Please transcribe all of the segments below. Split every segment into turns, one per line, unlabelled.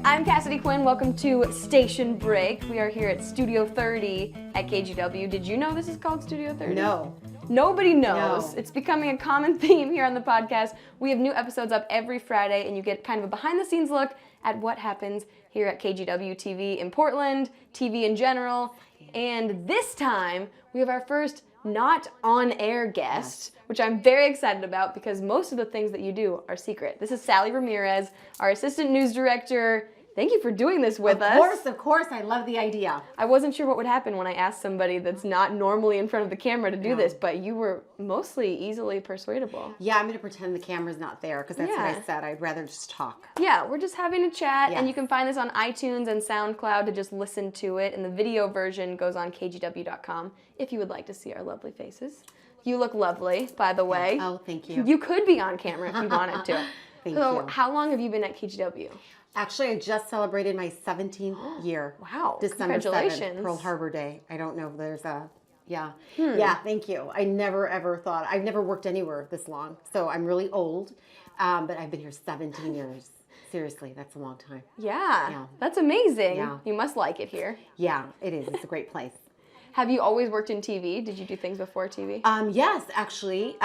I'm Cassidy Quinn. Welcome to Station Break. We are here at Studio 30 at KGW. Did you know this is called Studio 30?
No.
Nobody knows.
No.
It's becoming a common theme here on the podcast. We have new episodes up every Friday, and you get kind of a behind-the-scenes look at what happens here at KGW TV in Portland, TV in general. And this time, we have our first not on-air guest, which I'm very excited about because most of the things that you do are secret. This is Sally Ramirez, our assistant news director. Thank you for doing this with us.
Of course. I love the idea.
I wasn't sure what would happen when I asked somebody that's not normally in front of the camera to do this, but you were mostly easily persuadable.
Yeah, I'm going to pretend the camera's not there because that's what I said. I'd rather just talk.
Yeah, we're just having a chat, and you can find this on iTunes and SoundCloud to just listen to it, and the video version goes on kgw.com if you would like to see our lovely faces. You look lovely, by the way.
Oh, thank you.
You could be on camera if you wanted to.
Thank
so,
you.
how long have you been at KGW?
Actually, I just celebrated my 17th year.
Wow.
December
Congratulations.
7th, Pearl Harbor Day. I don't know if there's a, Yeah, thank you. I never ever thought, I've never worked anywhere this long. So I'm really old, but I've been here 17 years. Seriously, that's a long time.
Yeah. That's amazing.
Yeah.
You must like it here.
Yeah, it is. It's a great place.
Have you always worked in TV? Did you do things before TV?
Yes, actually.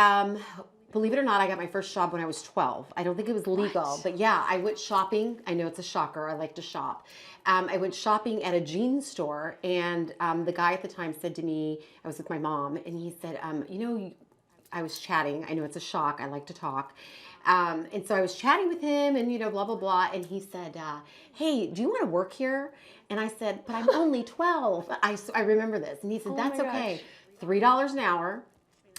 Believe it or not, I got my first job when I was 12. I don't think it was legal, but yeah, I went shopping. I know it's a shocker. I like to shop. I went shopping at a jeans store, and the guy at the time said to me, I was with my mom, and he said, I was chatting. I know it's a shock. I like to talk. And so I was chatting with him and, blah, blah, blah. And he said, hey, do you want to work here? And I said, but I'm only 12. I remember this. And he said, that's okay. $3 an hour.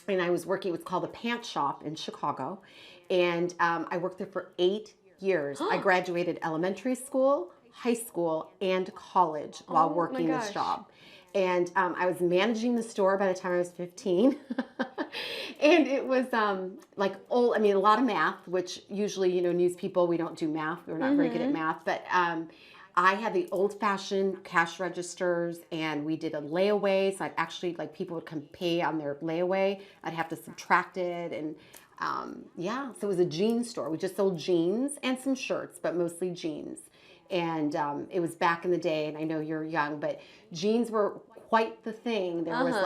And I was working, it was called the Pants Shop in Chicago. And I worked there for 8 years. I graduated elementary school, high school, and college while working this job. And I was managing the store by the time I was 15. And it was a lot of math, which usually, news people, we don't do math. We're not very good at math. But I had the old-fashioned cash registers, and we did a layaway. So I'd actually, people would come pay on their layaway. I'd have to subtract it. And so it was a jeans store. We just sold jeans and some shirts, but mostly jeans. And it was back in the day, and I know you're young, but jeans were quite the thing. There was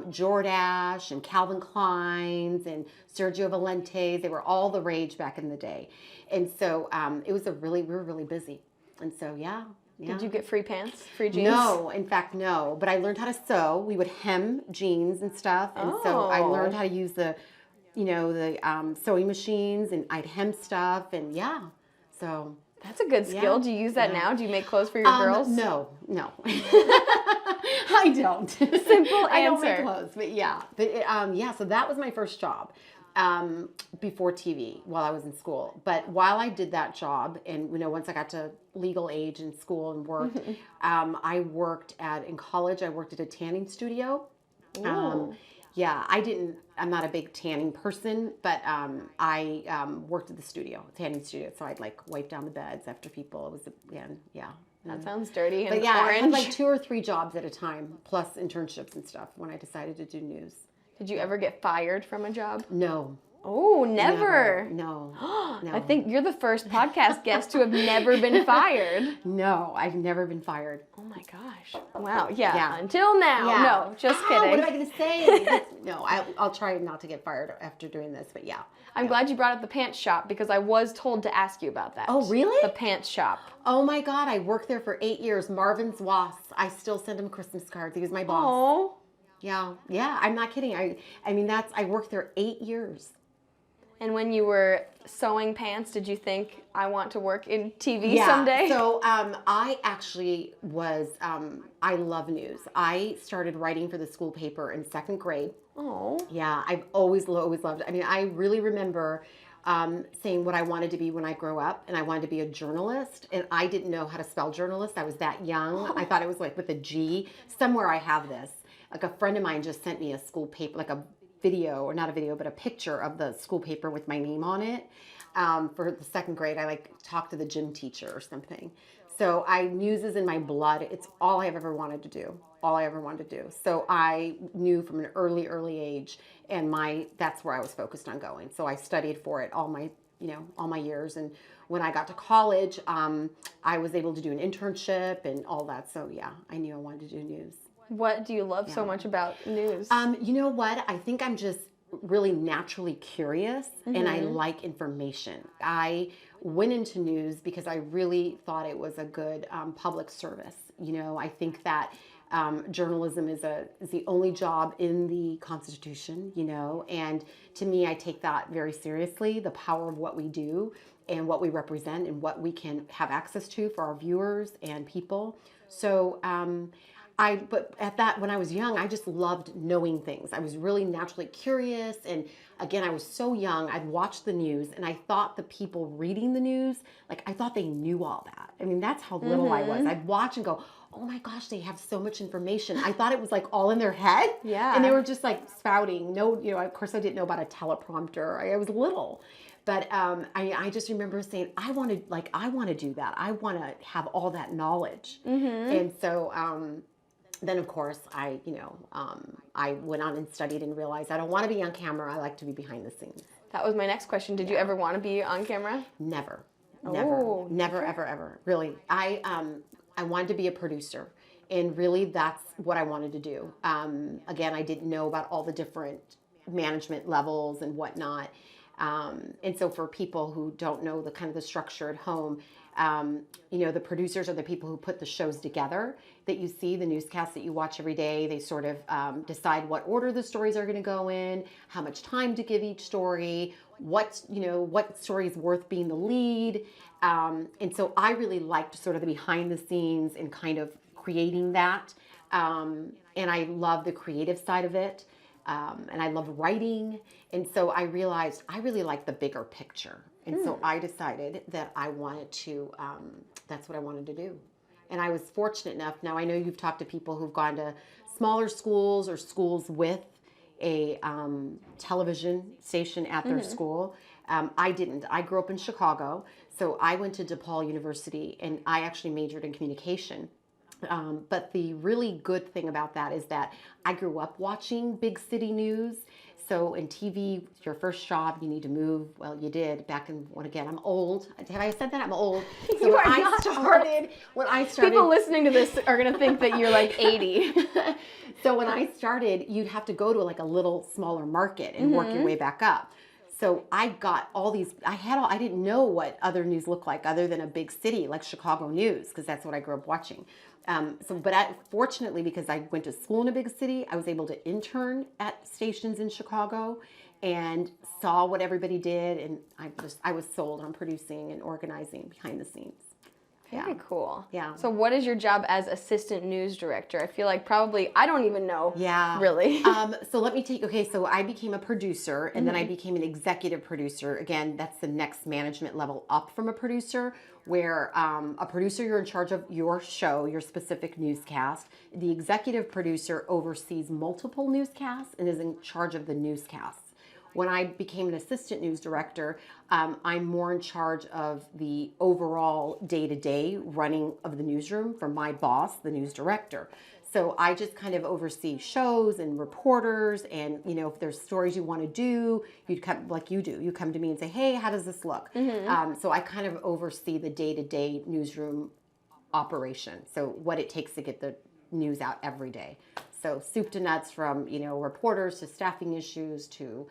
Jordache and Calvin Klein's and Sergio Valentes. They were all the rage back in the day. And so we were really busy. And so, yeah.
Did you get free pants, free jeans?
No, in fact, no. But I learned how to sew. We would hem jeans and stuff. And so I learned how to use the sewing machines, and I'd hem stuff. And so.
That's a good skill. Do you use that now? Do you make clothes for your girls?
No. I don't.
Simple answer.
I don't make clothes, but so that was my first job before TV while I was in school. But while I did that job, and once I got to legal age in school and worked, in college I worked at a tanning studio. I'm not a big tanning person, but I worked at the tanning studio. So I'd wipe down the beds after people. It was,
That sounds dirty and
orange. I had 2 or 3 jobs at a time, plus internships and stuff when I decided to do news.
Did you ever get fired from a job?
No.
Oh, never.
No.
I think you're the first podcast guest to have never been fired.
No, I've never been fired.
Oh my gosh. Wow. Yeah. Until now. Yeah. No, just kidding.
What am I going to say? No, I'll try not to get fired after doing this, but yeah.
I'm glad you brought up the pants shop because I was told to ask you about that.
Oh, really?
The pants shop.
Oh my God, I worked there for 8 years. Marvin's Wasp. I still send him Christmas cards. He was my boss.
Oh.
Yeah, I'm not kidding. I worked there 8 years.
And when you were sewing pants, did you think, I want to work in TV someday?
So I actually was, I love news. I started writing for the school paper in 2nd grade.
Oh.
Yeah, I've always loved it. I really remember saying what I wanted to be when I grow up, and I wanted to be a journalist, and I didn't know how to spell journalist. I was that young. I thought it was with a G. Somewhere I have this. A friend of mine just sent me a school paper, a video, or not a video, but a picture of the school paper with my name on it. For the 2nd grade, I talked to the gym teacher or something. So news is in my blood. It's all I've ever wanted to do. So I knew from an early age, and that's where I was focused on going. So I studied for it all my all my years. And when I got to college, I was able to do an internship and all that. So yeah, I knew I wanted to do news.
What do you love so much about news?
You know what? I think I'm just really naturally curious and I like information. I went into news because I really thought it was a good public service. I think that journalism is the only job in the Constitution, and to me, I take that very seriously, the power of what we do and what we represent and what we can have access to for our viewers and people. So, but when I was young, I just loved knowing things. I was really naturally curious. And again, I was so young, I'd watch the news and I thought the people reading the news, I thought they knew all that. I mean, that's how little I was. I'd watch and go, oh my gosh, they have so much information. I thought it was all in their head.
Yeah.
And they were just spouting. No, of course I didn't know about a teleprompter. I was little. But I just remember saying, I want to do that. I want to have all that knowledge. And so, then of course I went on and studied and realized I don't want to be on camera. I like to be behind the scenes.
That was my next question. Did you ever want to be on camera?
Never,
Oh,
never, ever. Really, I wanted to be a producer, and really that's what I wanted to do. Again, I didn't know about all the different management levels and whatnot. And so for people who don't know the structure at home, the producers are the people who put the shows together that you see, the newscasts that you watch every day. They sort of decide what order the stories are going to go in, how much time to give each story, what story is worth being the lead. And so I really liked sort of the behind the scenes and kind of creating that. And I love the creative side of it. And I love writing. And so I realized I really like the bigger picture. And so I decided that I wanted to, that's what I wanted to do. And I was fortunate enough. Now I know you've talked to people who've gone to smaller schools or schools with a television station at their school. I didn't. I grew up in Chicago. So I went to DePaul University and I actually majored in communication. But the really good thing about that is that I grew up watching big city news. So in TV, your first job, you need to move. Well, you did back in, again, I'm old. Have I said that? I'm old. So
You are not
when I started.
People listening to this are going to think that you're 80.
So when I started, you'd have to go to a little smaller market and work your way back up. So I got all these, I didn't know what other news looked like other than a big city like Chicago news, because that's what I grew up watching. Fortunately, because I went to school in a big city, I was able to intern at stations in Chicago and saw what everybody did. And I was sold on producing and organizing behind the scenes.
Very cool.
Yeah.
So what is your job as assistant news director? I feel like probably, I don't even know.
Yeah.
Really.
So let me so I became a producer and then I became an executive producer. Again, that's the next management level up from a producer, where a producer, you're in charge of your show, your specific newscast. The executive producer oversees multiple newscasts and is in charge of the newscasts. When I became an assistant news director, I'm more in charge of the overall day-to-day running of the newsroom for my boss, the news director. So I just kind of oversee shows and reporters, and if there's stories you want to do, you'd come like you do. You come to me and say, "Hey, how does this look?" So I kind of oversee the day-to-day newsroom operation. So what it takes to get the news out every day. So soup to nuts, from reporters to staffing issues to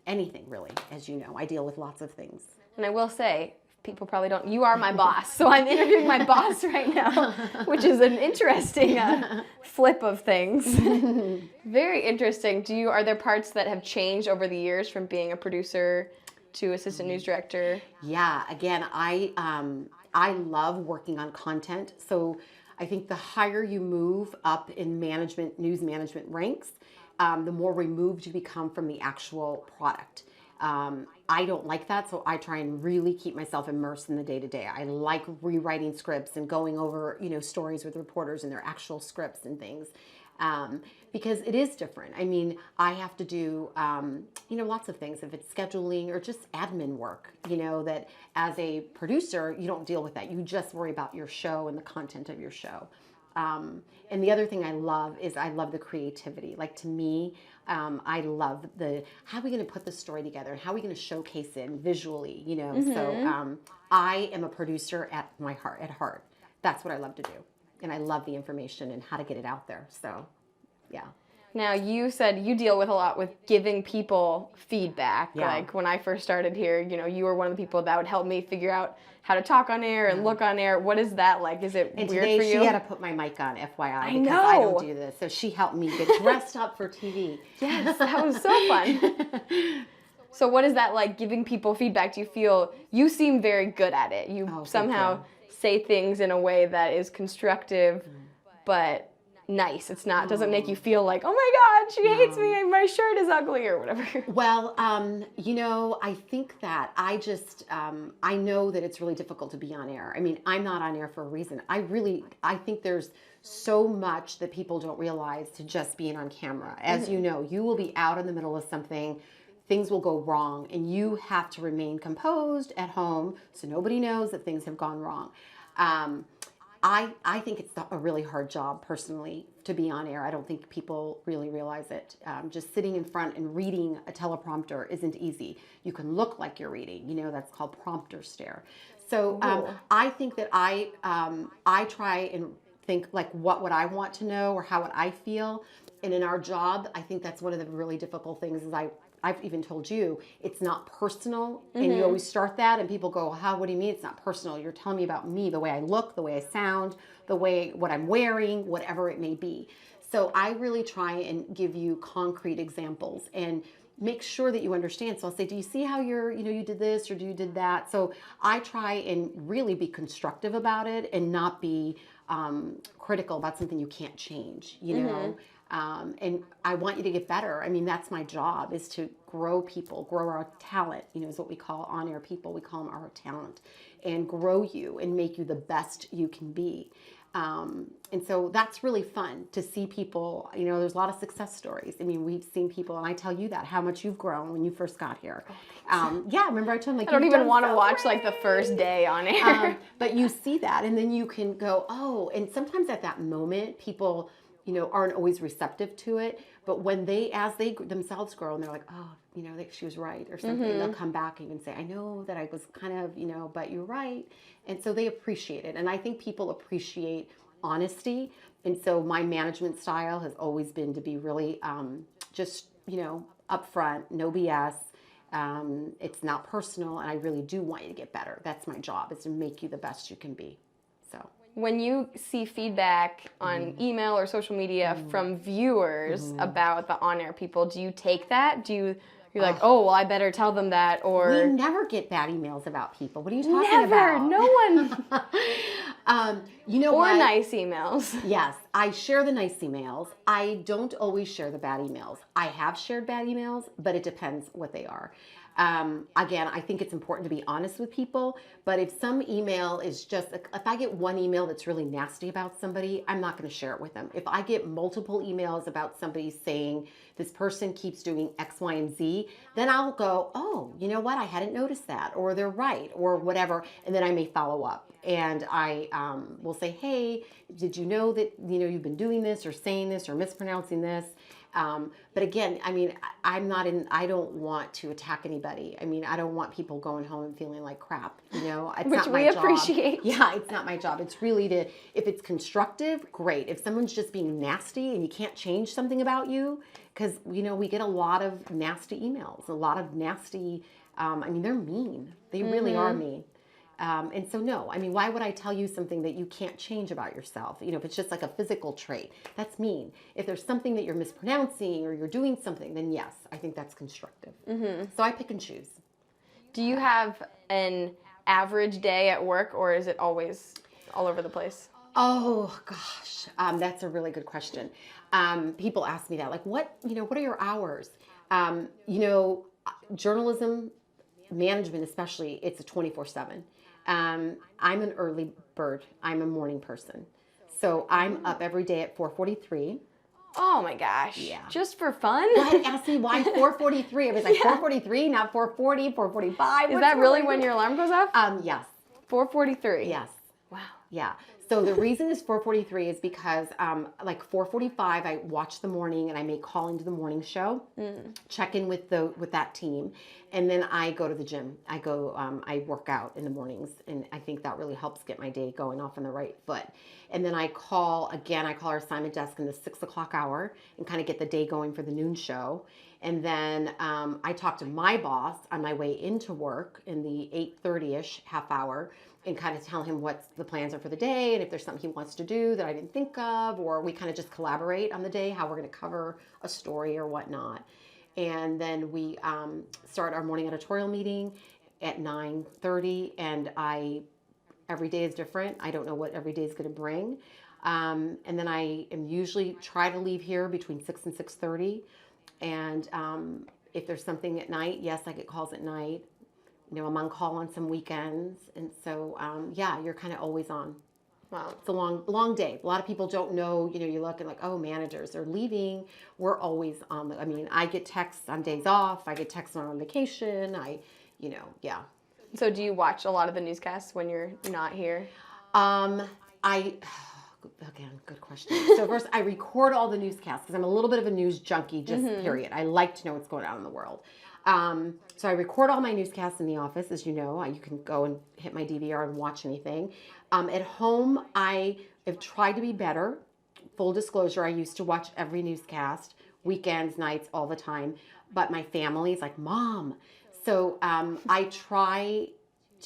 anything really. As you know, I deal with lots of things.
And I will say, people probably don't, you are my boss. So I'm interviewing my boss right now, which is an interesting flip of things. Very interesting. Are there parts that have changed over the years from being a producer to assistant news director?
Yeah, again, I love working on content. So I think the higher you move up in management, news management ranks, the more removed you become from the actual product. I don't like that, so I try and really keep myself immersed in the day-to-day. I like rewriting scripts and going over, stories with reporters and their actual scripts and things, because it is different. I mean, I have to do, lots of things. If it's scheduling or just admin work, that as a producer, you don't deal with that. You just worry about your show and the content of your show. And the other thing I love is I love the creativity. Like, to me, I love how are we going to put the story together? How are we going to showcase it visually? So I am a producer at heart. That's what I love to do. And I love the information and how to get it out there. So, yeah.
Now, you said you deal with a lot with giving people feedback.
Yeah.
Like when I first started here, you were one of the people that would help me figure out how to talk on air and look on air. What is that like? Is it weird
today
for you?
She had to put my mic on, FYI, because
know.
I don't do this. So she helped me get dressed up for TV.
Yes, that was so fun. So what is that like, giving people feedback? Do you feel, you seem very good at it. You somehow say things in a way that is constructive, but nice. It's not, doesn't make you feel like, oh my God, she hates me, my shirt is ugly or whatever.
Well, I think that I know that it's really difficult to be on air. I mean, I'm not on air for a reason. I think there's so much that people don't realize to just being on camera. As you know, you will be out in the middle of something, things will go wrong, and you have to remain composed at home so nobody knows that things have gone wrong. I think it's a really hard job, personally, to be on air. I don't think people really realize it. Just sitting in front and reading a teleprompter isn't easy. You can look like you're reading. That's called prompter stare. So I think that I try and think, like, what would I want to know or how would I feel? And in our job, I think that's one of the really difficult things is I've even told you, it's not personal. And you always start that and people go, what do you mean it's not personal? You're telling me about me, the way I look, the way I sound, what I'm wearing, whatever it may be. So I really try and give you concrete examples and make sure that you understand. So I'll say, do you see how you did this or you did that? So I try and really be constructive about it and not be critical about something you can't change, know. And I want you to get better. I mean, that's my job, is to grow people, grow our talent, is what we call on-air people. We call them our talent, and grow you and make you the best you can be. And so that's really fun to see people, there's a lot of success stories. I mean, we've seen people, and I tell you that, how much you've grown when you first got here. Remember I told them,
I don't even want to watch like the first day on air.
But you see that, and then you can go, and sometimes at that moment, people aren't always receptive to it, but when as they themselves grow and they're like, she was right or something, they'll come back and even say, I know that I was kind of, but you're right. And so they appreciate it. And I think people appreciate honesty. And so my management style has always been to be really just, upfront, no BS. It's not personal, and I really do want you to get better. That's my job, is to make you the best you can be. So.
When you see feedback on email or social media from viewers about the on-air people, do you take that? You're like, oh, well, I better tell them that, or...
We never get bad emails about people. What are you talking about?
Never, no one. Or nice emails.
Yes, I share the nice emails. I don't always share the bad emails. I have shared bad emails, but it depends what they are. Again, I think it's important to be honest with people, but if some email is just, if I get one email that's really nasty about somebody, I'm not going to share it with them. If I get multiple emails about somebody saying this person keeps doing X, Y, and Z, then I'll go, oh, you know what? I hadn't noticed that, or they're right, or whatever. And then I may follow up, and I will say, hey, did you know that, you've been doing this or saying this or mispronouncing this? But again, I mean, I don't want to attack anybody. I mean, I don't want people going home and feeling like crap, It's
Which
not my
we
job.
appreciate.
Yeah, it's not my job. It's really if it's constructive, great. If someone's just being nasty and you can't change something about you, because, we get a lot of nasty emails, a lot of nasty, they're mean. They really are mean. And so, no, why would I tell you something that you can't change about yourself? If it's just like a physical trait, that's mean. If there's something that you're mispronouncing or you're doing something, then yes, I think that's constructive. So I pick and choose.
Do you have an average day at work, or is it always all over the place?
Oh, gosh. That's a really good question. People ask me that, like, what are your hours? Journalism, management especially, it's a 24/7. I'm an early bird. I'm a morning person. So I'm up every day at 4:43.
Oh my gosh.
Yeah.
Just for fun?
Ask me why 4:43. I was like, 4:43, not 4:40, 4:45.
Is that really when your alarm goes off?
Yes.
4:43.
Yes.
Wow.
Yeah. So the reason is 4:43 is because like 4:45 I watch the morning and I may call into the morning show, check in with that team, and then I go to the gym. I work out in the mornings, and I think that really helps get my day going off on the right foot. And then I call our assignment desk in the 6 o'clock hour and kind of get the day going for the noon show. And then I talk to my boss on my way into work in the 8:30ish half hour and kind of tell him what the plans are for the day and if there's something he wants to do that I didn't think of, or we kind of just collaborate on the day, how we're going to cover a story or whatnot. And then we start our morning editorial meeting at 9:30, and every day is different. I don't know what every day is going to bring. And then I am usually try to leave here between 6 and 6:30. And if there's something at night, yes, I get calls at night. I'm on call on some weekends. And so, you're kind of always on.
Wow.
It's a long day. A lot of people don't know, you look and like, oh, managers are leaving. We're always on. I get texts on days off. I get texts when I'm on vacation.
So do you watch a lot of the newscasts when you're not here?
Again, good question. So first, I record all the newscasts because I'm a little bit of a news junkie, just period. I like to know what's going on in the world. So I record all my newscasts in the office, as you know. You can go and hit my DVR and watch anything. At home, I have tried to be better. Full disclosure, I used to watch every newscast, weekends, nights, all the time. But my family's like, Mom. So I try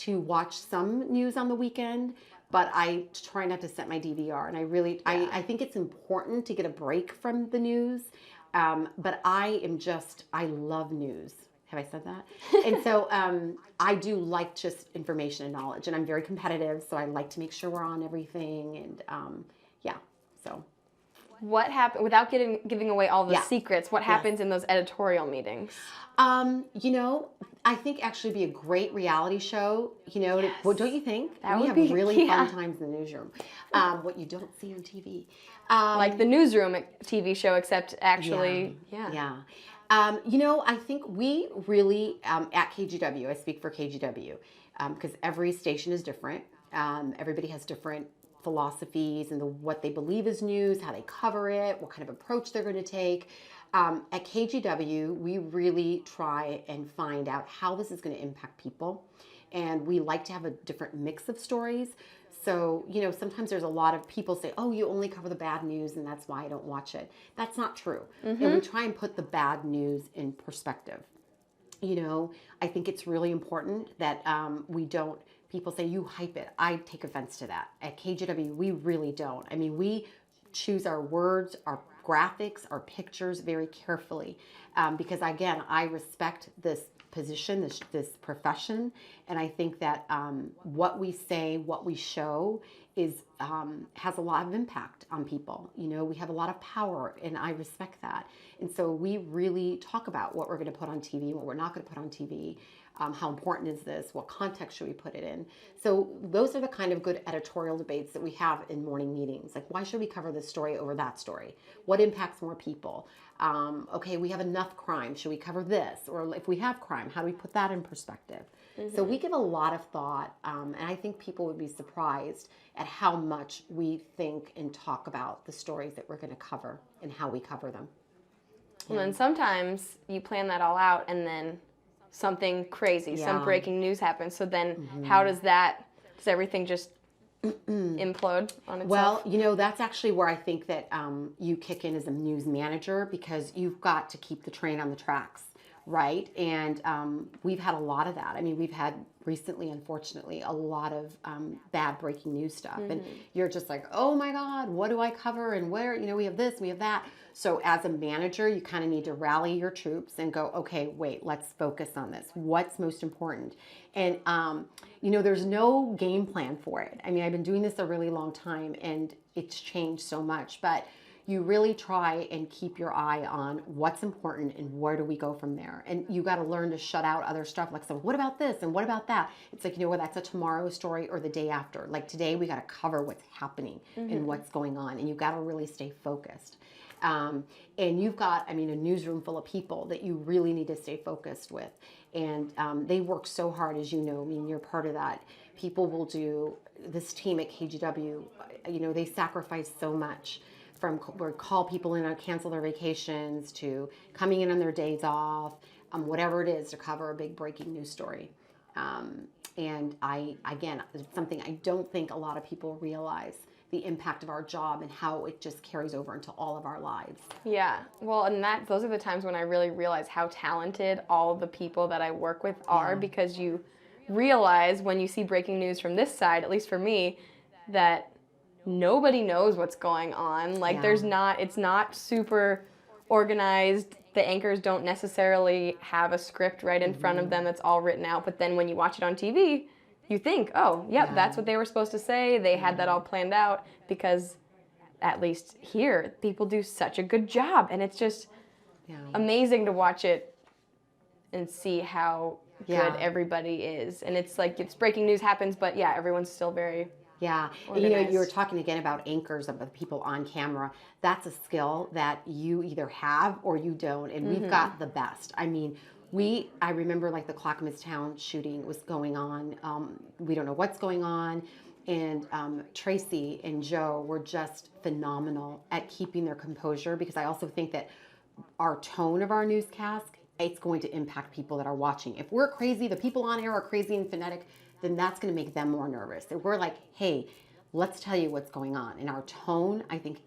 to watch some news on the weekend, but I try not to set my DVR. And I think it's important to get a break from the news. But I love news. Have I said that? And so I do like just information and knowledge. And I'm very competitive, so I like to make sure we're on everything. And so.
What happened, without giving away all the secrets, what happens in those editorial meetings?
I think actually be a great reality show, what don't you think? We have really fun times in the newsroom. What you don't see on TV.
Like the newsroom TV show, except actually,
I think we really, at KGW, I speak for KGW, because every station is different. Everybody has different philosophies and what they believe is news, how they cover it, what kind of approach they're going to take. At KGW, we really try and find out how this is going to impact people. And we like to have a different mix of stories. So, sometimes there's a lot of people say, oh, you only cover the bad news and that's why I don't watch it. That's not true. And we try and put the bad news in perspective. I think it's really important that people say you hype it. I take offense to that. At KGW, we really don't. We choose our words, our graphics, our pictures very carefully because, again, I respect this position, this profession, and I think that what we say, what we show has a lot of impact on people. We have a lot of power, and I respect that. And so we really talk about what we're going to put on TV, what we're not going to put on TV. How important is this? What context should we put it in? So those are the kind of good editorial debates that we have in morning meetings. Like, why should we cover this story over that story? What impacts more people? Okay, we have enough crime. Should we cover this? Or if we have crime, how do we put that in perspective? So we give a lot of thought, and I think people would be surprised at how much we think and talk about the stories that we're going to cover and how we cover them.
Well, and sometimes you plan that all out and then something crazy, some breaking news happens. So then how does everything just implode on itself?
Well, that's actually where I think that you kick in as a news manager, because you've got to keep the train on the tracks, right? And we've had a lot of that. We've had recently, unfortunately, a lot of bad breaking news stuff. And you're just like, oh my God, what do I cover? And where, we have this, we have that. So as a manager, you kind of need to rally your troops and go, okay, wait, let's focus on this. What's most important? And, there's no game plan for it. I've been doing this a really long time and it's changed so much, but you really try and keep your eye on what's important and where do we go from there. And you got to learn to shut out other stuff. Like, so what about this? And what about that? It's like, that's a tomorrow story or the day after. Like today, we got to cover what's happening and what's going on. And you got to really stay focused. And you've got, I mean, a newsroom full of people that you really need to stay focused with. And they work so hard, as you know. I mean, you're part of that. People will do, this team at KGW, you know, they sacrifice so much, from call people in and cancel their vacations to coming in on their days off, whatever it is to cover a big breaking news story. And again, it's something I don't think a lot of people realize, the impact of our job and how it just carries over into all of our lives.
Yeah, well, and those are the times when I really realize how talented all of the people that I work with are, because you realize when you see breaking news from this side, at least for me, that nobody knows what's going on. Like, it's not super organized. The anchors don't necessarily have a script right in front of them that's all written out. But then when you watch it on TV, you think, oh, yep, that's what they were supposed to say. They had that all planned out, because at least here, people do such a good job. And it's just amazing to watch it and see how good everybody is. And it's like, it's breaking news happens, but yeah, everyone's still very organized.
You know, you were talking again about anchors, of the people on camera. That's a skill that you either have or you don't, and we've got the best. I mean, I remember like the Clackamas Town shooting was going on. We don't know what's going on, and Tracy and Joe were just phenomenal at keeping their composure, because I also think that our tone of our newscast, it's going to impact people that are watching. If we're crazy, the people on air are crazy and phonetic, then that's going to make them more nervous. If we're like, hey, let's tell you what's going on. And our tone, I think,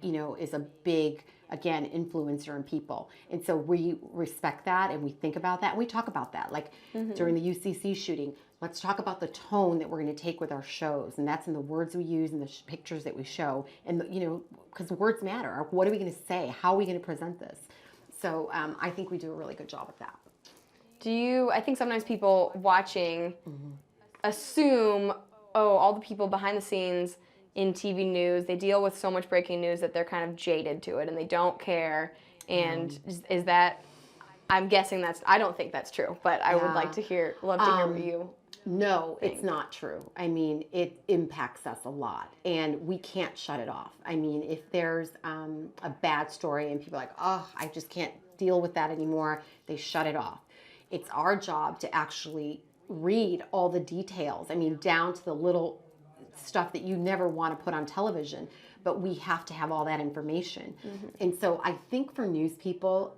you know, is a big, again, influencer in people. And so we respect that, and we think about that, and we talk about that. Like during the UCC shooting, let's talk about the tone that we're going to take with our shows. And that's in the words we use and the pictures that we show. And, you know, because words matter. What are we going to say? How are we going to present this? So I think we do a really good job of that.
I think sometimes people watching assume, oh, all the people behind the scenes in TV news, they deal with so much breaking news that they're kind of jaded to it and they don't care. And is that, I'm guessing I don't think that's true, but I would love to hear what you
No, it's not true. I mean, it impacts us a lot, and we can't shut it off. I mean, if there's a bad story and people are like, oh, I just can't deal with that anymore, they shut it off. It's our job to actually read all the details. I mean, down to the little stuff that you never want to put on television, but we have to have all that information. And so I think for news people,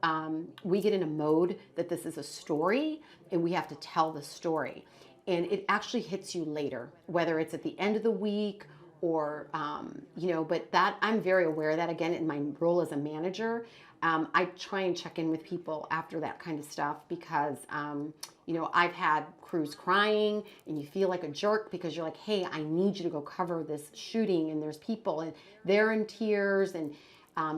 we get in a mode that this is a story and we have to tell the story. And it actually hits you later, whether it's at the end of the week or, you know, but that I'm very aware of that. Again, in my role as a manager, I try and check in with people after that kind of stuff, because, you know, I've had crews crying and you feel like a jerk because you're like, hey, I need you to go cover this shooting, and there's people and they're in tears, and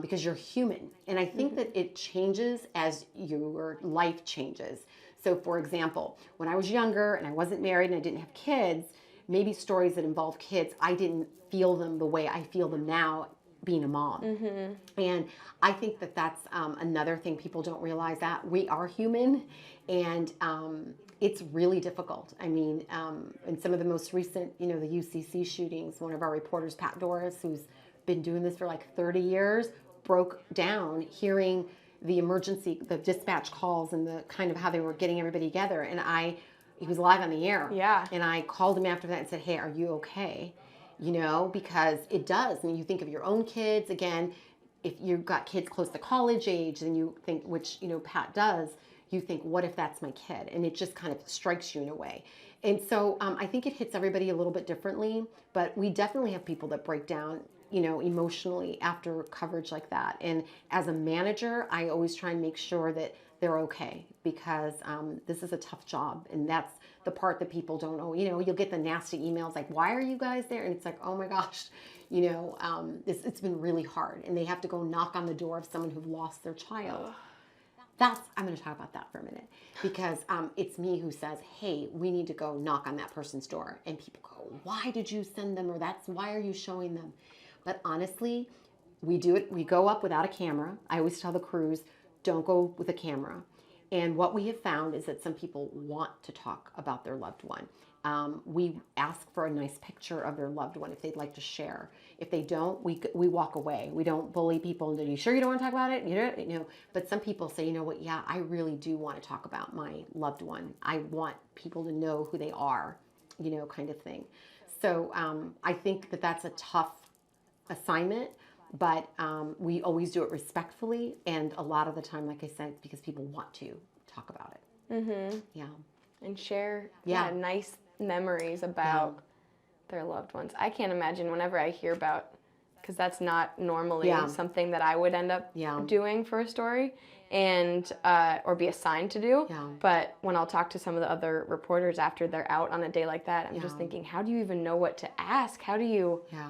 because you're human. And I think that it changes as your life changes. So for example, when I was younger and I wasn't married and I didn't have kids, maybe stories that involve kids, I didn't feel them the way I feel them now being a mom. And I think that that's another thing people don't realize, that we are human, and it's really difficult. I mean, in some of the most recent, you know, the UCC shootings, one of our reporters, Pat Doris, who's been doing this for like 30 years, broke down hearing the dispatch calls and the kind of how they were getting everybody together. And he was live on the air.
Yeah.
And I called him after that and said, hey, are you okay? You know, because it does. I mean, you think of your own kids. Again, if you've got kids close to college age, then you think, which, you know, Pat does, you think, what if that's my kid? And it just kind of strikes you in a way. And so I think it hits everybody a little bit differently, but we definitely have people that break down, you know, emotionally after coverage like that. And as a manager, I always try and make sure that they're okay, because this is a tough job, and that's the part that people don't know. You know, you'll get the nasty emails like, why are you guys there? And it's like, oh my gosh, you know, it's been really hard, and they have to go knock on the door of someone who lost their child. I'm going to talk about that for a minute, because it's me who says, hey, we need to go knock on that person's door. And people go, why did you send them? Or why are you showing them? But honestly, we do it. We go up without a camera. I always tell the crews, don't go with a camera. And what we have found is that some people want to talk about their loved one. We ask for a nice picture of their loved one if they'd like to share. If they don't, we walk away. We don't bully people. Are you sure you don't want to talk about it? You know. But some people say, you know what? Yeah, I really do want to talk about my loved one. I want people to know who they are, you know, kind of thing. So I think that that's a tough assignment, but we always do it respectfully. And a lot of the time, like I said, it's because people want to talk about it.
Mm-hmm.
Yeah.
And share nice memories about their loved ones. I can't imagine whenever I hear about, because that's not normally something that I would end up doing for a story and or be assigned to do.
Yeah.
But when I'll talk to some of the other reporters after they're out on a day like that, I'm just thinking, how do you even know what to ask? How do you...
Yeah.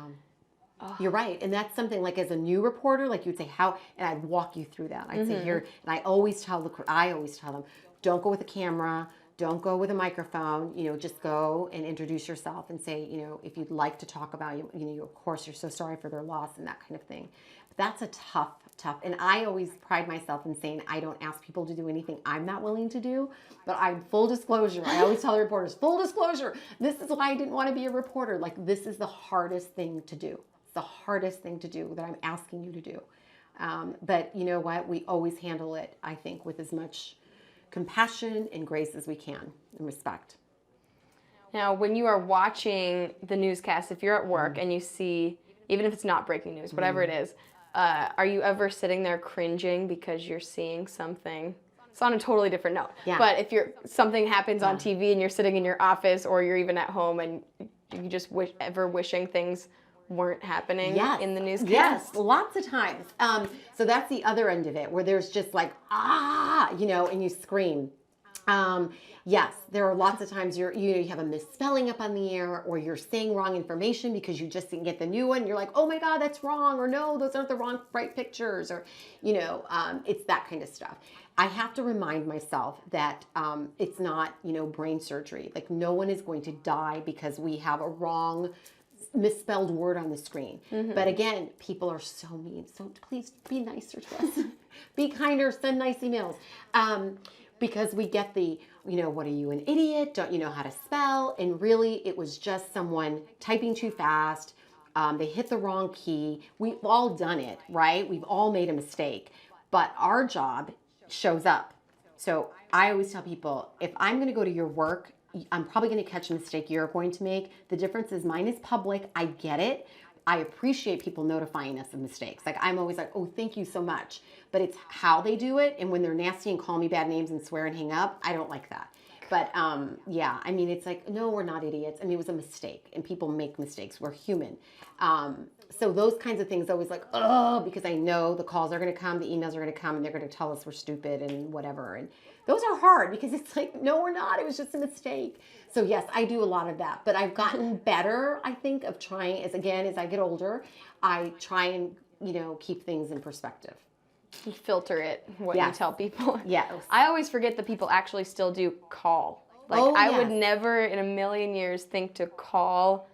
You're right. And that's something like as a new reporter, like you'd say how, and I'd walk you through that. I'd say here, and I always tell them, don't go with a camera. Don't go with a microphone, you know, just go and introduce yourself and say, you know, if you'd like to talk about, you know, of course, you're so sorry for their loss and that kind of thing. But that's a tough, and I always pride myself in saying I don't ask people to do anything I'm not willing to do, but I'm full disclosure. I always tell the reporters, full disclosure, this is why I didn't want to be a reporter. Like, this is the hardest thing to do. It's the hardest thing to do that I'm asking you to do. But you know what? We always handle it, I think, with as much compassion and grace as we can, and respect.
Now, when you are watching the newscast, if you're at work and you see, even if it's not breaking news, whatever it is, are you ever sitting there cringing because you're seeing something? It's on a totally different note.
Yeah.
But if something happens on TV and you're sitting in your office or you're even at home and you just wishing things weren't happening in the newscast?
Yes, lots of times. So that's the other end of it, where there's just like, you know, and you scream. Yes, there are lots of times you have a misspelling up on the air, or you're saying wrong information because you just didn't get the new one. You're like, oh my God, that's wrong, or no, those aren't the right pictures, or, you know, it's that kind of stuff. I have to remind myself that it's not, you know, brain surgery. Like, no one is going to die because we have a wrong misspelled word on the screen. But again, people are so mean. So please be nicer to us. Be kinder, send nice emails. Because we get the, you know, what are you, an idiot? Don't you know how to spell? And really, it was just someone typing too fast. They hit the wrong key. We've all done it, right? We've all made a mistake. But our job shows up. So I always tell people, if I'm going to go to your work, I'm probably going to catch a mistake you're going to make. The difference is mine is public. I get it. I appreciate people notifying us of mistakes. Like, I'm always like, oh, thank you so much. But it's how they do it. And when they're nasty and call me bad names and swear and hang up, I don't like that. But yeah, I mean, it's like, no, we're not idiots. I mean, it was a mistake, and people make mistakes. We're human. So those kinds of things always like, oh, because I know the calls are going to come, the emails are going to come, and they're going to tell us we're stupid and whatever. And those are hard because it's like, no, we're not. It was just a mistake. So yes, I do a lot of that. But I've gotten better, I think, of trying, as I get older, I try and, you know, keep things in perspective.
You filter it, what you tell people.
Yes.
I always forget that people actually still do call. Like, I would never in a million years think to call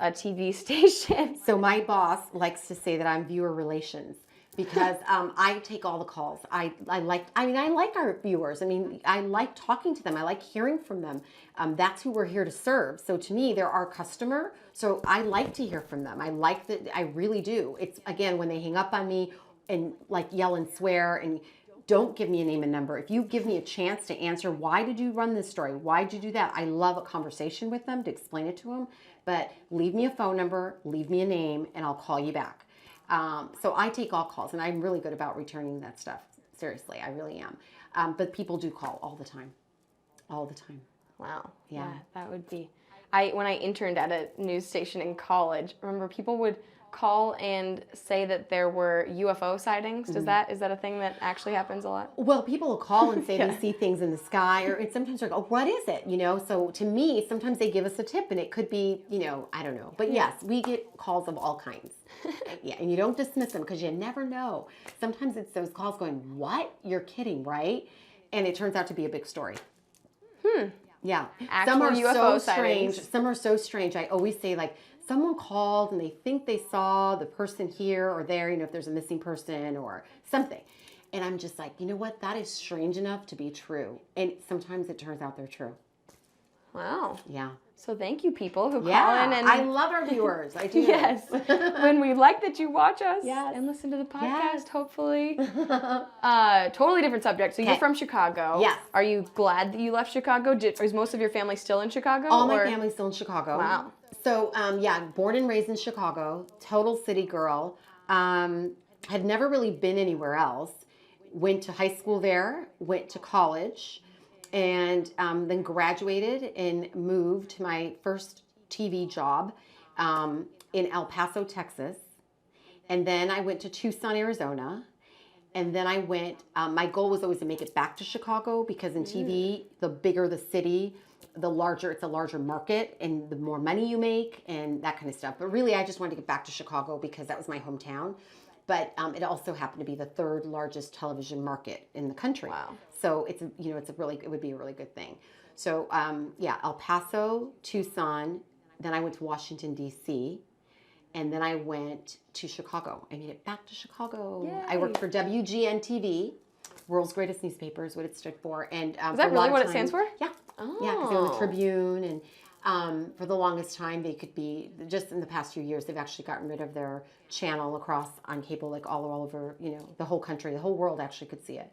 a TV station.
So my boss likes to say that I'm viewer relations because I take all the calls. I like our viewers. I mean, I like talking to them. I like hearing from them. That's who we're here to serve. So to me, they're our customer. So I like to hear from them. I really do. It's, again, when they hang up on me and like yell and swear, and don't give me a name and number. If you give me a chance to answer, why did you run this story? Why did you do that? I love a conversation with them to explain it to them, but leave me a phone number, leave me a name, and I'll call you back. So I take all calls, and I'm really good about returning that stuff. Seriously, I really am. But people do call all the time. All the time.
Wow. Yeah, that would be. When I interned at a news station in college, remember people would call and say that there were UFO sightings. Is that a thing that actually happens a lot?
Well, people will call and say they see things in the sky, and sometimes they're like, oh, what is it? You know, so to me, sometimes they give us a tip, and it could be, you know, I don't know. But yes, we get calls of all kinds. And you don't dismiss them because you never know. Sometimes it's those calls going, what? You're kidding, right? And it turns out to be a big story. Yeah.
Actual
some are
UFO
so
sightings.
strange. Some are so strange. I always say, like, someone called and they think they saw the person here or there, you know, if there's a missing person or something. And I'm just like, you know what? That is strange enough to be true. And sometimes it turns out they're true.
Wow.
Yeah.
So thank you, people who call in. And
I love our viewers. I do.
Yes. When we like that you watch us
Yes.
and listen to the podcast,
Yes.
hopefully. Totally different subject. So you're from Chicago.
Yes.
Are you glad that you left Chicago? Is most of your family still in Chicago?
All my family's still in Chicago.
Wow.
So, born and raised in Chicago, total city girl. Had never really been anywhere else. Went to high school there, went to college, and then graduated and moved to my first TV job in El Paso, Texas. And then I went to Tucson, Arizona. And then I went, my goal was always to make it back to Chicago because in TV, the bigger the city, the larger, it's a larger market and the more money you make and that kind of stuff. But really, I just wanted to get back to Chicago because that was my hometown. But it also happened to be the third largest television market in the country.
Wow.
So it would be a really good thing. So El Paso, Tucson, then I went to Washington, D.C., and then I went to Chicago. I made it back to Chicago.
Yay.
I worked for WGN TV, World's Greatest Newspaper is what it stood for. And
is that really what it stands for?
Yeah.
Oh.
Yeah, because they were the Tribune, and for the longest time, they could be, just in the past few years, they've actually gotten rid of their channel across on cable, like all over, the whole country, the whole world actually could see it.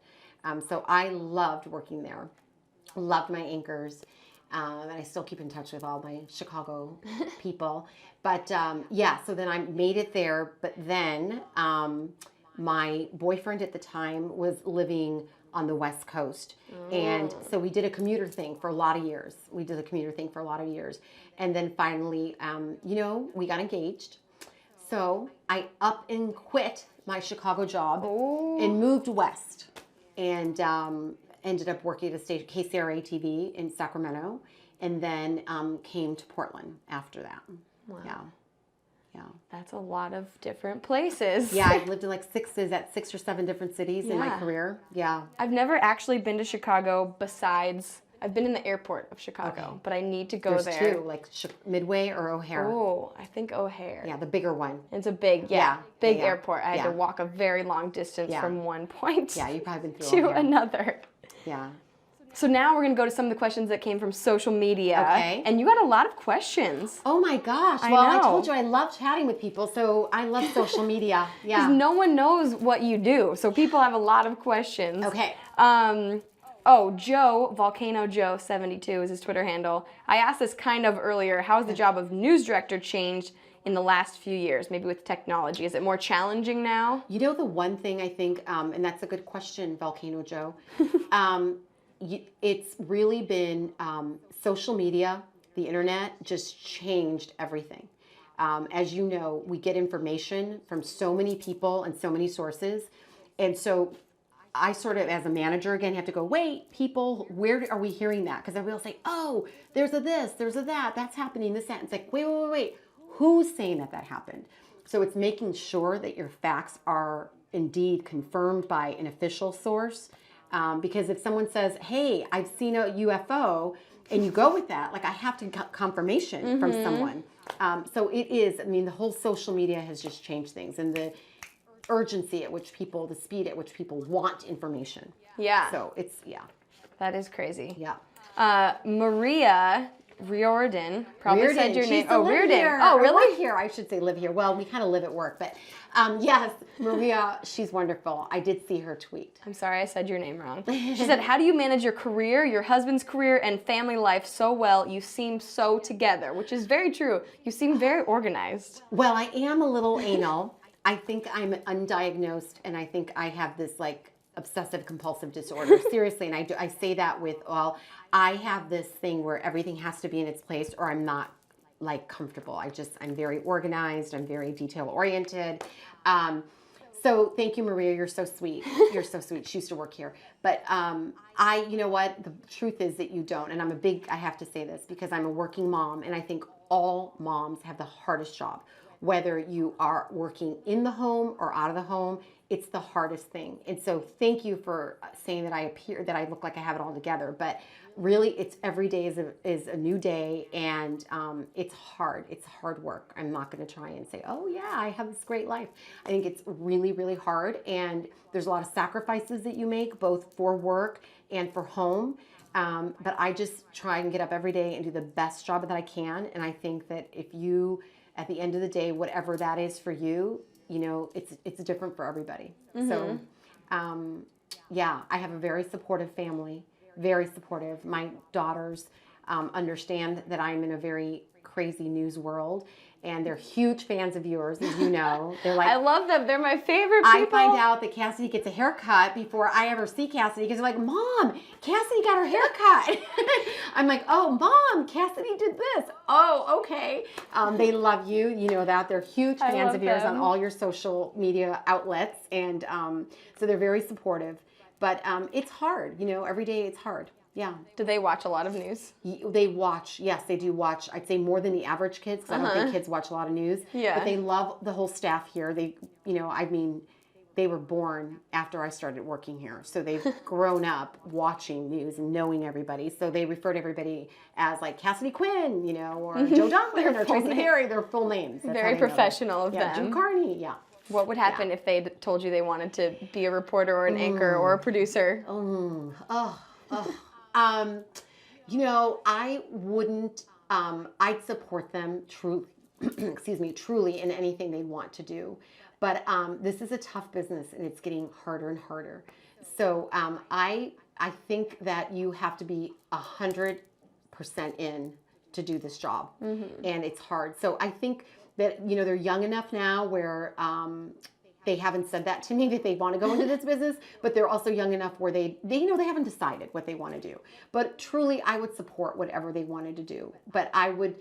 So I loved working there, loved my anchors, and I still keep in touch with all my Chicago people. But so then I made it there, but then my boyfriend at the time was living on the West Coast. And so we did a commuter thing for a lot of years. And then finally, we got engaged. So I up and quit my Chicago job and moved west and ended up working at KCRA TV in Sacramento and then came to Portland after that.
Wow.
Yeah.
That's a lot of different places.
Yeah, I've lived in like 6 or 7 different cities in my career. Yeah.
I've never actually been to Chicago besides, I've been in the airport of Chicago, but I need to go there.
There's 2, like Midway or O'Hare.
Oh, I think O'Hare.
Yeah, the bigger one.
It's a big, big airport. I had to walk a very long distance from one point
you've probably been through
to another.
Yeah.
So now we're going to go to some of the questions that came from social media.
Okay.
And you got a lot of questions.
Oh my gosh.
I
Well,
know.
I told you I love chatting with people, so I love social media. Yeah.
Because no one knows what you do. So people have a lot of questions.
Okay.
Joe, Volcano Joe 72 is his Twitter handle. I asked this kind of earlier. How has the job of news director changed in the last few years, maybe with technology? Is it more challenging now?
The one thing I think, and that's a good question, Volcano Joe, it's really been social media, the internet just changed everything. As you know, we get information from so many people and so many sources. And so I sort of, as a manager, again, have to go, wait, people, where are we hearing that? Because everybody will say, oh, there's a this, there's a that, that's happening, this, that. It's like, wait. Who's saying that happened? So it's making sure that your facts are indeed confirmed by an official source. Because if someone says, hey, I've seen a UFO, and you go with that, like I have to get confirmation from someone. So it is, the whole social media has just changed things and the urgency at which people, the speed at which people want information.
Yeah.
So it's,
That is crazy.
Yeah.
Maria Riordan probably said your name.
Oh, Riordan.
Here. Oh, really?
Live here. I should say live here. Well, we kind of live at work, but yes, Maria, she's wonderful. I did see her tweet.
I'm sorry I said your name wrong. She said, how do you manage your career, your husband's career, and family life so well? You seem so together, which is very true. You seem very organized.
Well, I am a little anal. I think I'm undiagnosed, and I think I have this like obsessive compulsive disorder. Seriously, and I say that with I have this thing where everything has to be in its place or I'm not like comfortable. I'm very organized. I'm very detail oriented. So thank you, Maria. You're so sweet. You're so sweet. She used to work here. But you know what? The truth is that you don't. And I have to say this because I'm a working mom and I think all moms have the hardest job. whether you are working in the home or out of the home, it's the hardest thing. And so thank you for saying that that I look like I have it all together. But really, it's every day is a new day, and it's hard. It's hard work. I'm not going to try and say, oh yeah, I have this great life. I think it's really, really hard, and there's a lot of sacrifices that you make, both for work and for home. But I just try and get up every day and do the best job that I can. And I think that if you, at the end of the day, whatever that is for you, you know, it's different for everybody. So, yeah, I have a very supportive family, very supportive. My daughters understand that I'm in a very crazy news world, and they're huge fans of yours, as you know. They're like,
I love them. They're my favorite people.
I find out that Cassidy gets a haircut before I ever see Cassidy, because they're like, Mom, Cassidy got her haircut. I'm like, oh, Mom, Cassidy did this. Oh, okay. They love you. You know that. They're huge fans of yours on all your social media outlets. And so they're very supportive. But it's hard. You know, every day it's hard. Yeah.
Do they watch a lot of news?
They watch, yes, they do watch. I'd say more than the average kids, because I don't think kids watch a lot of news.
Yeah.
But they love the whole staff here. They, you know, I mean, they were born after I started working here. So they've grown up watching news and knowing everybody. So they refer to everybody as like Cassidy Quinn, you know, or Joe Dunklin, or Tracy Harry, their full names. That's
Very professional of them.
Jim Carney, yeah.
What would happen if they told you they wanted to be a reporter or an anchor or a producer?
You know, I wouldn't, I'd support them truly in anything they want to do. But this is a tough business, and it's getting harder and harder. So I think that you have to be 100% in to do this job, and it's hard. So I think that, you know, they're young enough now where they haven't said that to me, that they want to go into this business, but they're also young enough where they know they haven't decided what they want to do. But truly, I would support whatever they wanted to do. But I would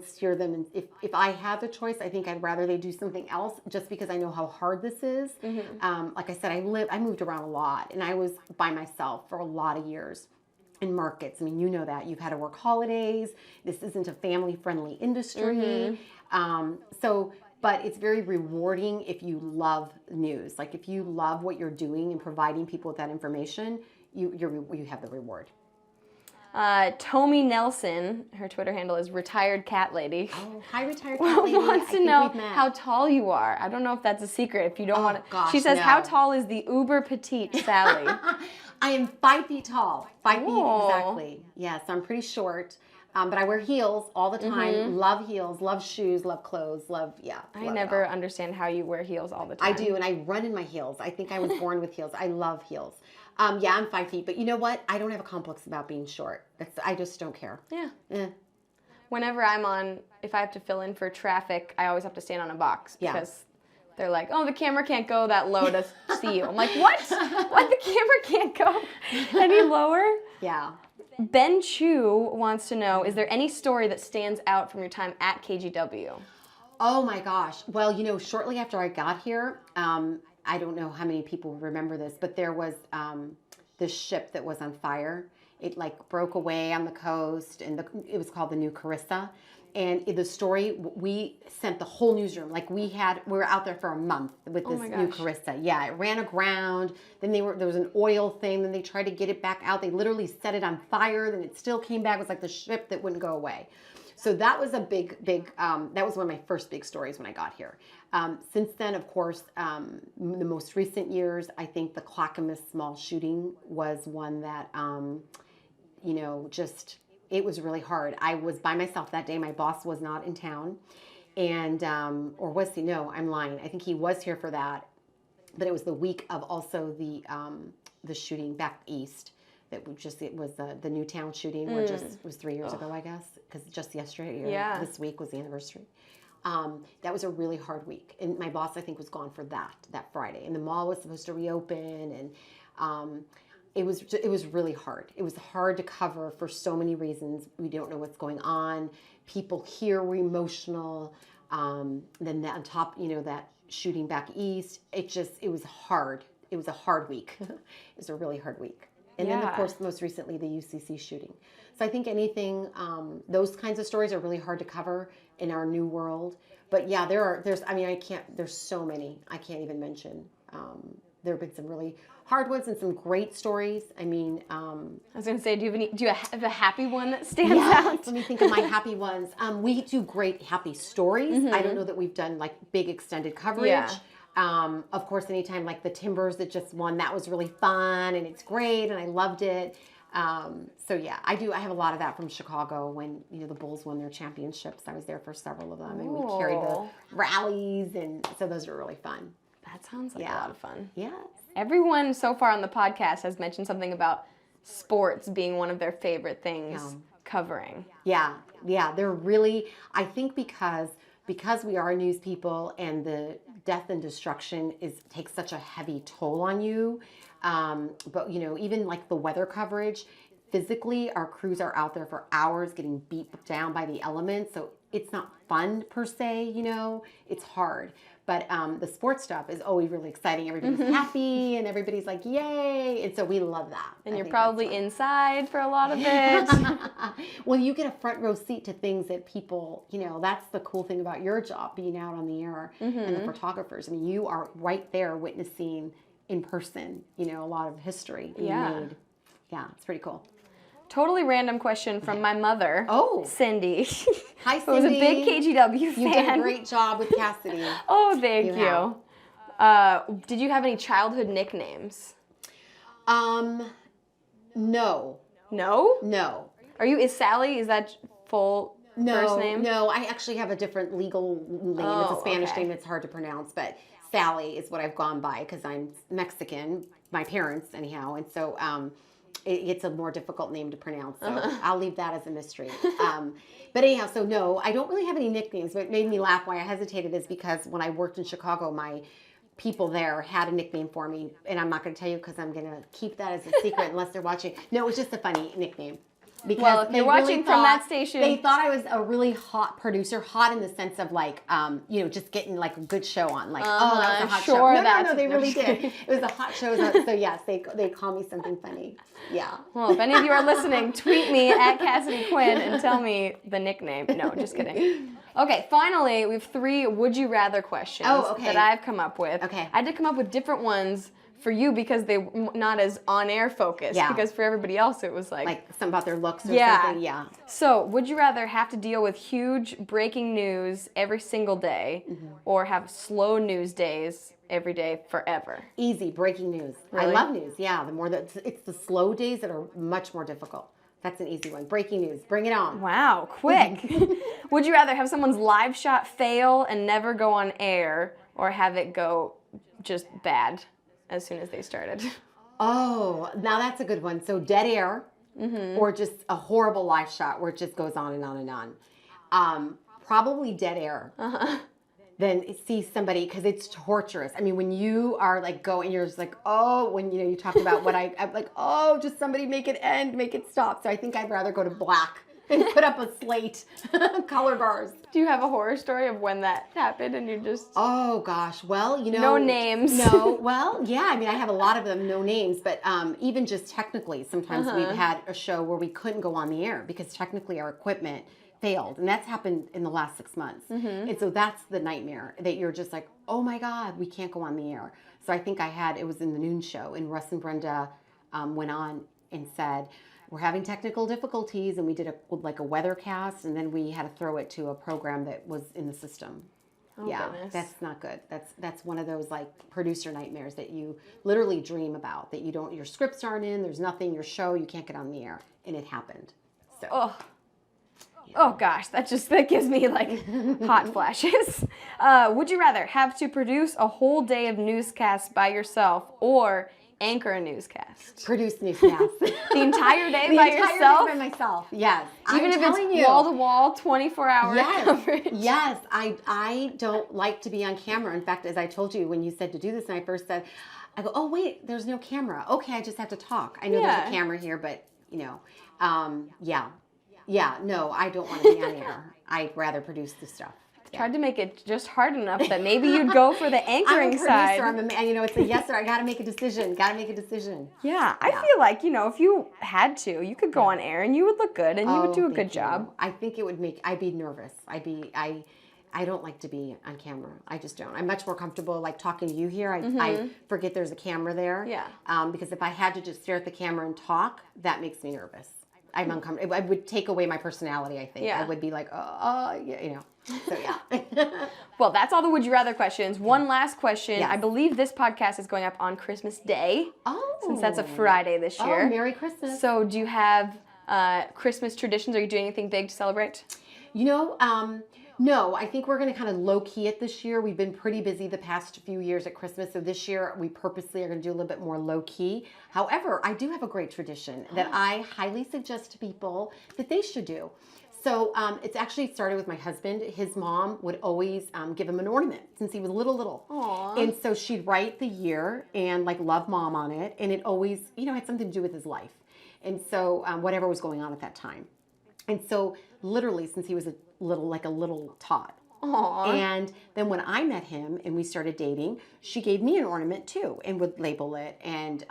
steer them. And if I had the choice, I think I'd rather they do something else, just because I know how hard this is. Like I said, I moved around a lot, and I was by myself for a lot of years in markets. I mean, you know that. You've had to work holidays. This isn't a family-friendly industry. But it's very rewarding if you love news. Like, if you love what you're doing and providing people with that information, you have the reward.
Tommy Nelson, her Twitter handle is Retired Cat Lady.
Oh, hi, Retired Cat Lady.
Wants to know how tall you are. I don't know if that's a secret. If you don't want to,
gosh,
she says,
no.
How tall is the uber petite Sally?
I am 5 feet tall. 5 feet exactly. Yes, I'm pretty short. But I wear heels all the time. Love heels, love shoes, love clothes,
I never understand how you wear heels all the time.
I do, and I run in my heels. I think I was born with heels. I love heels. Yeah, I'm 5 feet, but you know what? I don't have a complex about being short. I just don't care.
Yeah. Whenever if I have to fill in for traffic, I always have to stand on a box because they're like, oh, the camera can't go that low to see you. I'm like, what? What? The camera can't go any lower?
Yeah.
Ben Chu wants to know, is there any story that stands out from your time at KGW?
Oh my gosh. Well, you know, shortly after I got here, I don't know how many people remember this, but there was this ship that was on fire. It like broke away on the coast, and it was called the New Carissa. And the story, we sent the whole newsroom. Like we were out there for a month with this New Carissa. Yeah, it ran aground. Then there was an oil thing. Then they tried to get it back out. They literally set it on fire. Then it still came back. It was like the ship that wouldn't go away. So that was a big, that was one of my first big stories when I got here. Since then, of course, the most recent years, I think the Clackamas Mall shooting was one that, you know, just... It was really hard. I was by myself that day. My boss was not in town. And, or was he? No, I'm lying. I think he was here for that. But it was the week of also the shooting back east. It was the Newtown shooting, which was 3 years ago, I guess. Because just yesterday, this week was the anniversary. That was a really hard week. And my boss, I think, was gone for that Friday. And the mall was supposed to reopen. And, it was really hard. It was hard to cover for so many reasons. We don't know what's going on. People here were emotional. Then that on top, you know, that shooting back east. It was hard. It was a hard week. It was a really hard week. And then, of
Yeah.
course, most recently, the UCC shooting. So I think anything, those kinds of stories are really hard to cover in our new world. But yeah, there's so many I can't even mention. There have been some really hard ones and some great stories. I mean,
I was going to say, do you have a happy one that stands
yeah,
out?
let me think of my happy ones. We do great happy stories. I don't know that we've done like big extended coverage.
Yeah.
Of course, anytime like the Timbers that just won, that was really fun and it's great and I loved it. So yeah, I have a lot of that from Chicago when, the Bulls won their championships. I was there for several of them and we carried the rallies, and so those are really fun.
That sounds like a lot of fun.
Yes.
Everyone so far on the podcast has mentioned something about sports being one of their favorite things covering.
Yeah, they're really, I think because we are news people and the death and destruction takes such a heavy toll on you. But even like the weather coverage, physically our crews are out there for hours getting beat down by the elements. So it's not fun per se, it's hard. But the sports stuff is always really exciting. Everybody's happy and everybody's like, yay. And so we love that.
And you're probably inside for a lot of it.
Well, you get a front row seat to things that people, that's the cool thing about your job, being out on the air and the photographers. I mean, you are right there witnessing in person, a lot of history being made. Yeah, it's pretty cool.
Totally random question from my mother, Cindy.
Hi, Cindy.
Who was a big KGW fan.
You did a great job with Cassidy.
Oh, thank you. Did you have any childhood nicknames?
No.
No?
No.
Is Sally, is that full first name?
No, I actually have a different legal name. It's a Spanish name that's hard to pronounce, but Sally is what I've gone by because I'm Mexican, my parents anyhow, and so it's a more difficult name to pronounce, so I'll leave that as a mystery. But anyhow, so no, I don't really have any nicknames. What made me laugh, why I hesitated, is because when I worked in Chicago, my people there had a nickname for me, and I'm not going to tell you because I'm going to keep that as a secret unless they're watching. No, it was just a funny nickname. Because
if you're watching from that station,
they thought I was a really hot producer, hot in the sense of like, just getting like a good show on, like, that was a hot show. No, they really did. It was a hot show, so yes, they call me something funny. Yeah.
Well, if any of you are listening, tweet me at Cassidy Quinn and tell me the nickname. No, just kidding. Okay, finally, we have 3 would you rather questions that I've come up with.
Okay.
I had to come up with different ones for you because they were not as on-air focused.
Yeah.
Because for everybody else, it was like
something about their looks or something. Yeah.
So, would you rather have to deal with huge breaking news every single day or have slow news days every day forever?
Easy, breaking news.
Really?
I love news. Yeah, it's the slow days that are much more difficult. That's an easy one. Breaking news. Bring it on.
Wow, quick. Would you rather have someone's live shot fail and never go on air or have it go just bad as soon as they started?
Oh, now that's a good one. So dead air or just a horrible live shot where it just goes on and on and on. Probably dead air. Then see somebody, because it's torturous. I mean, when you are like going, you're just like, when you talked about what I'm like, just somebody make it end, make it stop. So I think I'd rather go to black and put up a slate, color bars.
Do you have a horror story of when that happened and you just...
Oh gosh, well,
no names.
No, well, yeah, I mean, I have a lot of them, no names, but even just technically, sometimes we've had a show where we couldn't go on the air because technically our equipment failed, and that's happened in the last 6 months. And so that's the nightmare, that you're just like, oh my God, we can't go on the air. So I think it was in the noon show, and Russ and Brenda went on and said, we're having technical difficulties, and we did a weathercast, and then we had to throw it to a program that was in the system.
Oh, goodness.
That's not good. That's one of those like producer nightmares that you literally dream about, that your scripts aren't in, there's nothing, your show, you can't get on the air, and it happened. So.
Oh gosh, that gives me like hot flashes. Would you rather have to produce a whole day of newscasts by yourself or anchor a newscast?
Produce newscasts.
The entire day by yourself?
The entire day by myself, yes.
Even if it's wall-to-wall, 24-hour coverage?
Yes, I don't like to be on camera. In fact, as I told you when you said to do this, and I first said, I go, oh wait, there's no camera. Okay, I just have to talk. I know there's a camera here, but Yeah, no, I don't want to be on air. I'd rather produce the stuff.
Tried to make it just hard enough that maybe you'd go for the anchoring
I'm a
side.
producer. It's a yes sir. I got to make a decision.
Yeah, I feel like, if you had to, you could go on air and you would look good and you would do a good job.
I think it would I'd be nervous. I don't like to be on camera. I just don't. I'm much more comfortable like talking to you here. I forget there's a camera there.
Yeah.
Because if I had to just stare at the camera and talk, that makes me nervous. I'm uncomfortable. It would take away my personality, I think.
Yeah.
I would be like, yeah. So, yeah.
Well, that's all the Would You Rather questions. One last question.
Yes.
I believe this podcast is going up on Christmas Day.
Oh.
Since that's a Friday this year.
Oh, Merry Christmas.
So do you have Christmas traditions? Are you doing anything big to celebrate?
No, I think we're going to kind of low-key it this year. We've been pretty busy the past few years at Christmas, so this year we purposely are going to do a little bit more low-key. However, I do have a great tradition that I highly suggest to people that they should do. So it's actually started with my husband. His mom would always give him an ornament since he was little.
Aww.
And so she'd write the year and like love mom on it, and it always, had something to do with his life. And so whatever was going on at that time. And so literally since he was a little tot.
Aww.
And then when I met him and we started dating, she gave me an ornament too and would label it. And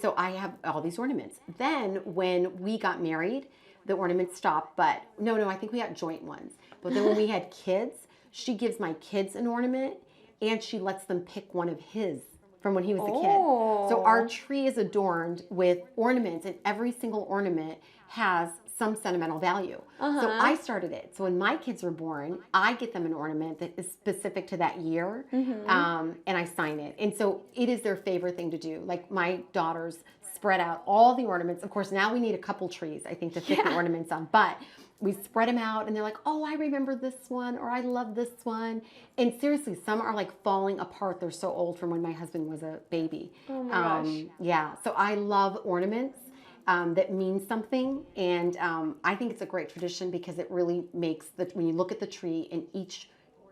so I have all these ornaments. Then when we got married, the ornaments stopped. But no, I think we got joint ones. But then when we had kids, she gives my kids an ornament and she lets them pick one of his from when he was a kid. So our tree is adorned with ornaments, and every single ornament has some sentimental value. So I started it. So when my kids were born, I get them an ornament that is specific to that year, and I sign it. And so it is their favorite thing to do. Like my daughters spread out all the ornaments. Of course, now we need a couple trees, I think, to fit the ornaments on. But we spread them out and they're like, oh, I remember this one, or I love this one. And seriously, some are like falling apart. They're so old from when my husband was a baby.
Oh my gosh.
Yeah, so I love ornaments that mean something. And I think it's a great tradition because it really makes, when you look at the tree, and each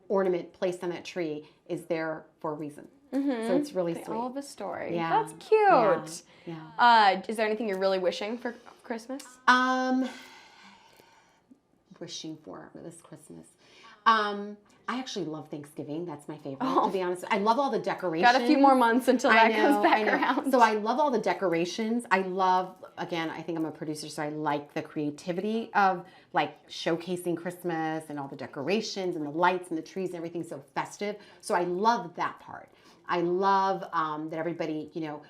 ornament placed on that tree is there for a reason. So it's really sweet.
All of the story.
Yeah.
That's cute.
Yeah.
Is there anything you're really wishing for Christmas?
Wishing for this Christmas. I actually love Thanksgiving. That's my favorite, to be honest. I love all the decorations.
Got a few more months until that comes back around.
So I love all the decorations. I love, again, I think I'm a producer, so I like the creativity of like showcasing Christmas and all the decorations and the lights and the trees and everything so festive. So I love that part. I love that everybody,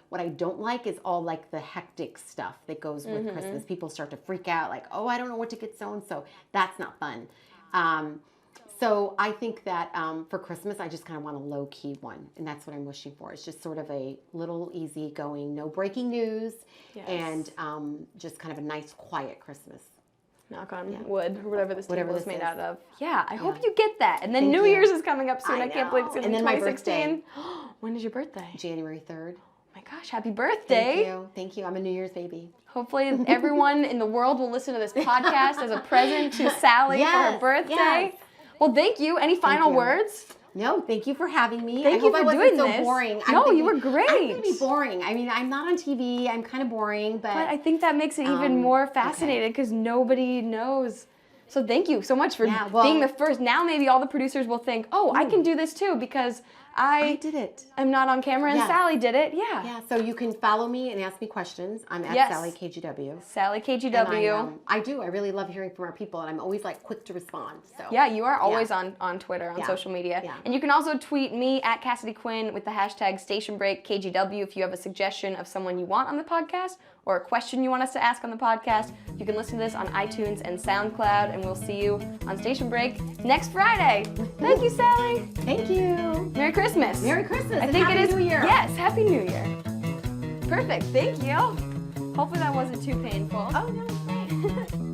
what I don't like is all like the hectic stuff that goes with Christmas. People start to freak out like, oh, I don't know what to get so-and-so. That's not fun. So I think that for Christmas, I just kind of want a low-key one. And that's what I'm wishing for. It's just sort of a little easy-going, no breaking news, and just kind of a nice, quiet Christmas.
Knock on wood, or whatever this table is made out of. Yeah, I hope
Yeah.
you get that. And then
Thank
New
you.
Year's is coming up soon. I can't believe it's going to be
And then my
2016. When is your birthday?
January 3rd.
Oh my gosh, happy birthday.
Thank you. I'm a New Year's baby.
Hopefully everyone in the world will listen to this podcast as a present to Sally for her birthday.
Yes.
Well, thank you. Any final words?
No, thank you for having me.
Thank you for doing
so
this.
boring.
No, you were great.
I'm going to be boring. I mean, I'm not on TV. I'm kind of boring, but
I think that makes it even more fascinating because nobody knows. So thank you so much for being the first. Now maybe all the producers will think, oh, I can do this too because I
did it.
I'm not on camera and Sally did it. Yeah.
Yeah, so you can follow me and ask me questions. I'm at Sally KGW.
Sally KGW.
I do. I really love hearing from our people, and I'm always like quick to respond. So
yeah, you are always on Twitter, on social media.
Yeah.
And you can also tweet me at Cassidy Quinn with the hashtag StationBreakKGW if you have a suggestion of someone you want on the podcast or a question you want us to ask on the podcast. You can listen to this on iTunes and SoundCloud, and we'll see you on Station Break next Friday. Thank you, Sally.
Thank you.
Merry Christmas.
Merry Christmas.
I think
Happy
it is.
New Year.
Yes, Happy New Year. Perfect. Thank you. Hopefully that wasn't too painful.
Oh, no, it's fine.